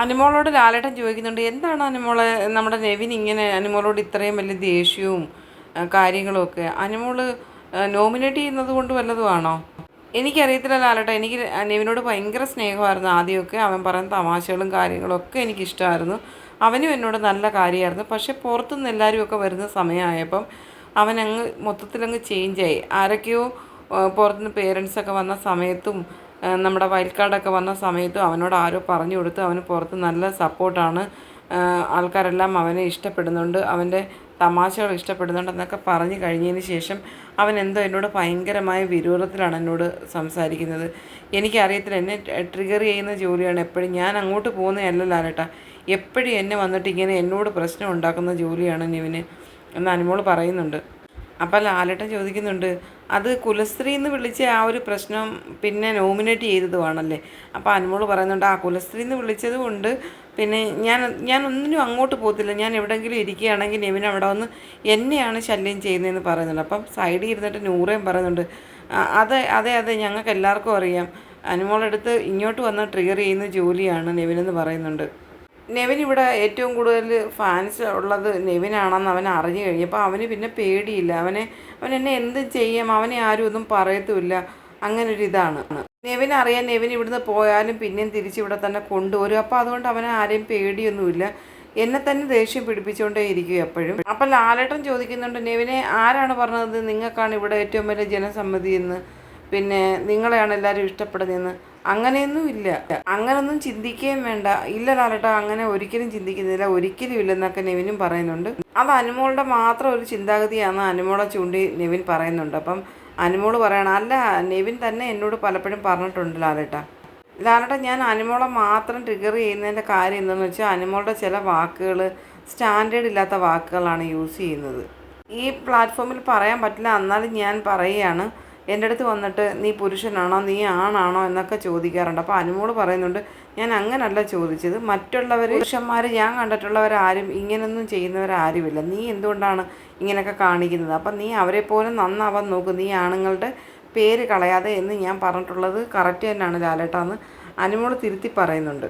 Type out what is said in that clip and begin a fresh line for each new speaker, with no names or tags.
അനുമോളോട് ലാലേട്ടൻ ചോദിക്കുന്നുണ്ട്, എന്താണ് അനുമോളെ നമ്മുടെ നെവിൻ ഇങ്ങനെ അനുമോളോട് ഇത്രയും വലിയ ദേഷ്യവും കാര്യങ്ങളും ഒക്കെ അനുമോള് നോമിനേറ്റ് ചെയ്യുന്നത് കൊണ്ട് വല്ലതുമാണോ? എനിക്കറിയത്തില്ല ലാലേട്ടൻ. എനിക്ക് നെവിനോട് ഭയങ്കര സ്നേഹമായിരുന്നു ആദ്യമൊക്കെ. അവൻ പറയുന്ന തമാശകളും കാര്യങ്ങളൊക്കെ എനിക്കിഷ്ടമായിരുന്നു. അവനും എന്നോട് നല്ല കാര്യമായിരുന്നു. പക്ഷേ പുറത്തുനിന്ന് എല്ലാവരും ഒക്കെ വരുന്ന സമയമായപ്പം അവനങ്ങ് മൊത്തത്തിലങ്ങ് ചേഞ്ചായി. ആരൊക്കെയോ പുറത്തുനിന്ന് പേരൻസൊക്കെ വന്ന സമയത്തും നമ്മുടെ വൈൽഡ് കാർഡൊക്കെ വന്ന സമയത്തും അവനോട് ആരോ പറഞ്ഞു കൊടുത്ത് അവന് പുറത്ത് നല്ല സപ്പോർട്ടാണ്, ആൾക്കാരെല്ലാം അവനെ ഇഷ്ടപ്പെടുന്നുണ്ട്, അവൻ്റെ തമാശകൾ ഇഷ്ടപ്പെടുന്നുണ്ട് എന്നൊക്കെ പറഞ്ഞു കഴിഞ്ഞതിന് ശേഷം അവൻ എന്തോ എന്നോട് ഭയങ്കരമായ വിരോധത്തിലാണ് എന്നോട് സംസാരിക്കുന്നത്. എനിക്കറിയത്തില്ല, എന്നെ ട്രിഗർ ചെയ്യുന്ന ജോലിയാണ് എപ്പോഴും. ഞാൻ അങ്ങോട്ട് പോകുന്നതല്ല ലാലേട്ടാ, എപ്പോഴും എന്നെ വന്നിട്ട് ഇങ്ങനെ എന്നോട് പ്രശ്നം ഉണ്ടാക്കുന്ന ജോലിയാണ് നിവിന് എന്ന് അനുമോൾ പറയുന്നുണ്ട്. അപ്പോൾ ലാലേട്ടൻ ചോദിക്കുന്നുണ്ട്, അത് കുലസ്ത്രീ എന്ന് വിളിച്ച ആ ഒരു പ്രശ്നം പിന്നെ നോമിനേറ്റ് ചെയ്തതുമാണല്ലേ? അപ്പോൾ അനുമോൾ പറയുന്നുണ്ട്, ആ കുലസ്ത്രീ എന്ന് വിളിച്ചത് കൊണ്ട് പിന്നെ ഞാൻ ഒന്നിനും അങ്ങോട്ട് പോകത്തില്ല. ഞാൻ എവിടെയെങ്കിലും ഇരിക്കുകയാണെങ്കിൽ നെവിൻ അവിടെ വന്ന് എന്നെയാണ് ശല്യം ചെയ്യുന്നതെന്ന് പറയുന്നുണ്ട്. അപ്പം സൈഡിൽ ഇരുന്നിട്ട് നൂറേം പറയുന്നുണ്ട്, അതെ അതെ അതെ ഞങ്ങൾക്ക് എല്ലാവർക്കും അറിയാം, അനുമോളെടുത്ത് ഇങ്ങോട്ട് വന്ന് ട്രിഗർ ചെയ്യുന്ന ജോലിയാണ് നെവിനെന്ന് പറയുന്നുണ്ട്. നെവിൻ ഇവിടെ ഏറ്റവും കൂടുതൽ ഫാൻസ് ഉള്ളത് നെവിനാണെന്ന് അവൻ അറിഞ്ഞു കഴിഞ്ഞപ്പോൾ അവന് പിന്നെ പേടിയില്ല. അവൻ എന്നെ എന്ത് ചെയ്യും, അവനെ ആരും ഒന്നും പറയത്തുമില്ല. അങ്ങനൊരിതാണ് നെവിൻ അറിയാൻ. നെവിൻ ഇവിടുന്ന് പോയാലും പിന്നെയും തിരിച്ചിവിടെ തന്നെ കൊണ്ടുവരും. അപ്പോൾ അതുകൊണ്ട് അവന് ആരെയും പേടിയൊന്നുമില്ല. എന്നെ തന്നെ ദേഷ്യം പിടിപ്പിച്ചുകൊണ്ടേ ഇരിക്കും എപ്പോഴും. അപ്പം ലാലേട്ടൻ ചോദിക്കുന്നുണ്ട്, നെവിനെ ആരാണ് പറഞ്ഞത് നിങ്ങൾക്കാണ് ഇവിടെ ഏറ്റവും വലിയ ജനസമ്മതി എന്ന്, പിന്നെ നിങ്ങളെയാണ് എല്ലാവരും ഇഷ്ടപ്പെടുന്നതെന്ന്? അങ്ങനെയൊന്നും ഇല്ല, അങ്ങനൊന്നും ചിന്തിക്കുകയും വേണ്ട. ഇല്ല ലാലേട്ടാ, അങ്ങനെ ഒരിക്കലും ചിന്തിക്കുന്നില്ല, ഒരിക്കലും ഇല്ലെന്നൊക്കെ നെവിനും പറയുന്നുണ്ട്. അത് അനുമോളുടെ മാത്രം ഒരു ചിന്താഗതിയാണെന്ന് അനുമോളെ ചൂണ്ടി നെവിൻ പറയുന്നുണ്ട്. അപ്പം അനുമോൾ പറയണം, അല്ല നെവിൻ തന്നെ എന്നോട് പലപ്പോഴും പറഞ്ഞിട്ടുണ്ട് ലാലേട്ടാ, ഞാൻ അനുമോളെ മാത്രം ട്രിഗർ ചെയ്യുന്നതിൻ്റെ കാര്യം എന്താണെന്ന് വെച്ചാൽ അനുമോളുടെ ചില വാക്കുകൾ സ്റ്റാൻഡേർഡ് ഇല്ലാത്ത വാക്കുകളാണ് യൂസ് ചെയ്യുന്നത്. ഈ പ്ലാറ്റ്ഫോമിൽ പറയാൻ പറ്റില്ല, എന്നാലും ഞാൻ പറയുകയാണ്. എൻ്റെ അടുത്ത് വന്നിട്ട് നീ പുരുഷനാണോ നീ ആണാണോ എന്നൊക്കെ ചോദിക്കാറുണ്ട്. അപ്പോൾ അനുമോൾ പറയുന്നുണ്ട്, ഞാൻ അങ്ങനല്ല ചോദിച്ചത്, മറ്റുള്ളവർ പുരുഷന്മാർ ഞാൻ കണ്ടിട്ടുള്ളവരാരും ഇങ്ങനൊന്നും ചെയ്യുന്നവരാരുമില്ല, നീ എന്തുകൊണ്ടാണ് ഇങ്ങനെയൊക്കെ കാണിക്കുന്നത്? അപ്പം നീ അവരെ പോലെ നന്നാവാൻ നോക്കും, നീ ആണുങ്ങളുടെ പേര് കളയാതെ എന്ന് ഞാൻ പറഞ്ഞിട്ടുള്ളത് കറക്റ്റ് തന്നെയാണ് ലാലേട്ടാന്ന് അനുമോൾ തിരുത്തി പറയുന്നുണ്ട്.